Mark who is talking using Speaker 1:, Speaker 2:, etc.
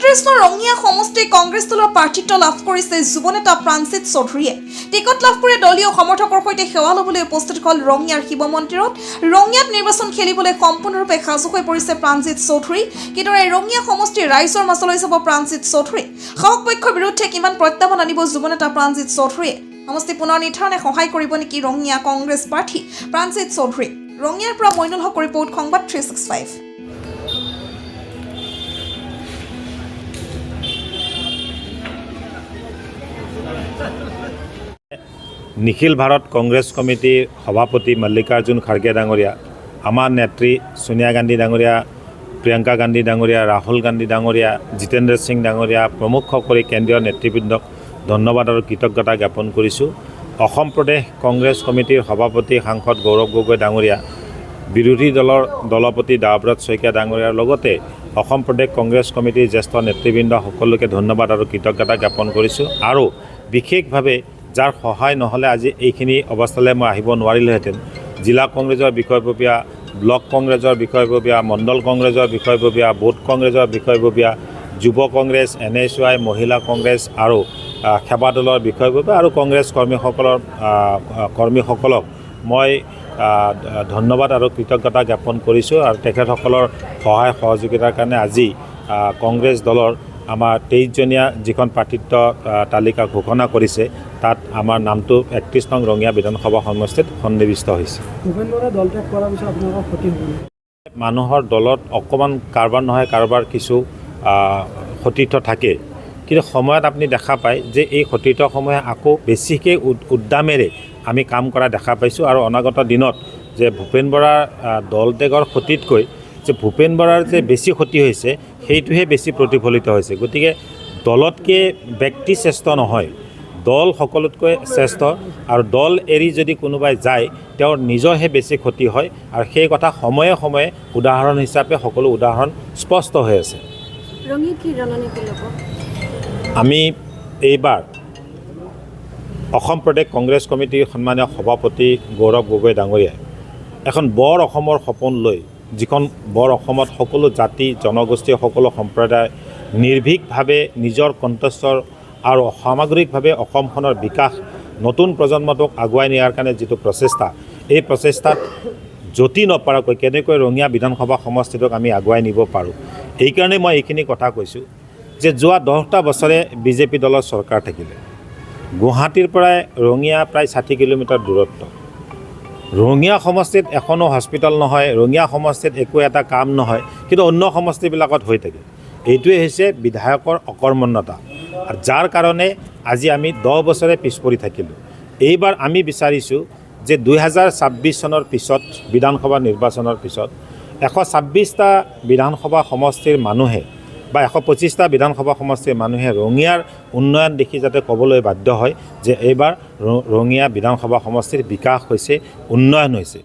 Speaker 1: উনত্ৰিশ ৰঙিয়া সমষ্টি কংগ্ৰেছ দলৰ প্ৰাৰ্থিত্ব লাভ কৰিছে যুৱনেতা প্ৰাঞ্জিত চৌধুৰীয়ে। টিকট লাভ কৰি দলীয় সমৰ্থকৰ সৈতে সেৱা ল'বলৈ উপস্থিত হ'ল ৰঙিয়াৰ শিৱ মন্দিৰত। ৰঙিয়াত নিৰ্বাচন খেলিবলৈ সম্পূৰ্ণৰূপে সাজু হৈ পৰিছে প্ৰাঞ্জিত চৌধুৰী। কিদৰে ৰঙিয়া সমষ্টিৰ ৰাইজৰ মাজলৈ যাব প্ৰাঞ্জিত চৌধুৰী, শাসক পক্ষৰ বিৰুদ্ধে কিমান প্ৰত্যাহ্বান আনিব যুৱনেতা প্ৰাঞ্জিত চৌধুৰীয়ে, সমষ্টি পুনৰ নিৰ্ধাৰণে সহায় কৰিব নেকি ৰঙিয়া কংগ্ৰেছ প্ৰাৰ্থী প্ৰাঞ্জিত চৌধুৰী। ৰঙিয়াৰ পৰা মইনুল হক ৰিপৰ্ট, সংবাদ 365।
Speaker 2: নিখিল ভাৰত কংগ্ৰেছ কমিটিৰ সভাপতি মল্লিকাৰ্জুন খাৰ্গে ডাঙৰীয়া, আমাৰ নেত্ৰী সোনিয়া গান্ধী ডাঙৰীয়া, প্ৰিয়ংকা গান্ধী ডাঙৰীয়া, ৰাহুল গান্ধী ডাঙৰীয়া, জিতেন্দ্ৰ সিং ডাঙৰীয়া প্ৰমুখসকলে কেন্দ্ৰীয় নেতৃবৃন্দক ধন্যবাদ আৰু কৃতজ্ঞতা জ্ঞাপন কৰিছোঁ। অসম প্ৰদেশ কংগ্ৰেছ কমিটিৰ সভাপতি সাংসদ গৌৰৱ গগৈ ডাঙৰীয়া, বিৰোধী দলৰ দলপতি দাৱব্ৰত শইকীয়া ডাঙৰীয়াৰ লগতে অসম প্ৰদেশ কংগ্ৰেছ কমিটিৰ জ্যেষ্ঠ নেতৃবৃন্দ সকলোকে ধন্যবাদ আৰু কৃতজ্ঞতা জ্ঞাপন কৰিছোঁ। আৰু বিশেষভাৱে যাৰ সহায় নহ'লে আজি এইখিনি অৱস্থালৈ মই আহিব নোৱাৰিলোহেঁতেন, জিলা কংগ্ৰেছৰ বিষয়ববীয়া, ব্লক কংগ্ৰেছৰ বিষয়ববীয়া, মণ্ডল কংগ্ৰেছৰ বিষয়ববীয়া, বুথ কংগ্ৰেছৰ বিষয়ববীয়া, যুৱ কংগ্ৰেছ, NSY, মহিলা কংগ্ৰেছ আৰু সেৱা দলৰ বিষয়ববীয়া আৰু কংগ্ৰেছ কৰ্মীসকলক মই ধন্যবাদ আৰু কৃতজ্ঞতা জ্ঞাপন কৰিছোঁ। আৰু তেখেতসকলৰ সহায় সহযোগিতাৰ কাৰণে আজি কংগ্ৰেছ দলৰ আমাৰ 23জনীয়া যিখন প্ৰাৰ্থিত্ব তালিকা ঘোষণা কৰিছে তাত আমাৰ নামটো 31 নং ৰঙিয়া বিধানসভা সমষ্টিত সন্নিৱিষ্ট হৈছে। মানুহৰ দলত অকণমান কাৰোবাৰ নহয় কাৰোবাৰ কিছু সতীৰ্থ থাকে, কিন্তু সময়ত আপুনি দেখা পায় যে এই সতীৰ্থসমূহে আকৌ বেছিকৈ উদ্যমেৰে আমি কাম কৰা দেখা পাইছোঁ। আৰু অনাগত দিনত যে ভূপেন বৰাৰ দল ত্যাগৰ ক্ষতিতকৈ যে ভূপেন বৰাৰ যে বেছি ক্ষতি হৈছে সেইটোহে বেছি প্ৰতিফলিত হৈছে। গতিকে দলতকৈ ব্যক্তি শ্ৰেষ্ঠ নহয়, দল সকলোতকৈ শ্ৰেষ্ঠ। আৰু দল এৰি যদি কোনোবাই যায় তেওঁৰ নিজৰহে বেছি ক্ষতি হয়। আৰু সেই কথা সময়ে সময়ে উদাহৰণ হিচাপে সকলো উদাহৰণ স্পষ্ট হৈ আছে। আমি এইবাৰ অসম প্ৰদেশ কংগ্ৰেছ কমিটিৰ সন্মানীয় সভাপতি গৌৰৱ গগৈ ডাঙৰীয়াই এখন বৰ অসমৰ সপোন লৈ, যিখন বৰ অসমত সকলো জাতি জনগোষ্ঠী সকলো সম্প্ৰদায় নিৰ্ভীকভাৱে নিজৰ কণ্ঠস্বৰ আৰু সামগ্ৰিকভাৱে অসমখনৰ বিকাশ নতুন প্ৰজন্মটোক আগুৱাই নিয়াৰ কাৰণে যিটো প্ৰচেষ্টা, এই প্ৰচেষ্টাত যতি নপৰাকৈ কেনেকৈ ৰঙিয়া বিধানসভা সমষ্টিটোক আমি আগুৱাই নিব পাৰোঁ, এইকাৰণে মই এইখিনি কথা কৈছোঁ যে যোৱা 10টা বছৰে বিজেপি দলৰ চৰকাৰ থাকিলে। গুৱাহাটীৰ পৰাই ৰঙিয়া প্ৰায় 60 কিলোমিটাৰ দূৰত্ব। ৰঙিয়া সমষ্টিত এখনো হস্পিটেল নহয়, ৰঙিয়া সমষ্টিত একো এটা কাম নহয়, কিন্তু অন্য সমষ্টিবিলাকত হৈ থাকে। এইটোৱে হৈছে বিধায়কৰ অকৰ্মণ্যতা, আৰু যাৰ কাৰণে আজি আমি 10 বছৰে পিছ পৰি থাকিলোঁ। এইবাৰ আমি বিচাৰিছোঁ যে 2026 চনৰ পিছত বিধানসভা নিৰ্বাচনৰ পিছত 126টা বিধানসভা সমষ্টিৰ মানুহে বা 125টা বিধানসভা সমষ্টিৰ মানুহে ৰঙিয়াৰ উন্নয়ন দেখি যাতে ক'বলৈ বাধ্য হয় যে এইবাৰ ৰঙিয়া বিধানসভা সমষ্টিৰ বিকাশ হৈছে, উন্নয়ন হৈছে।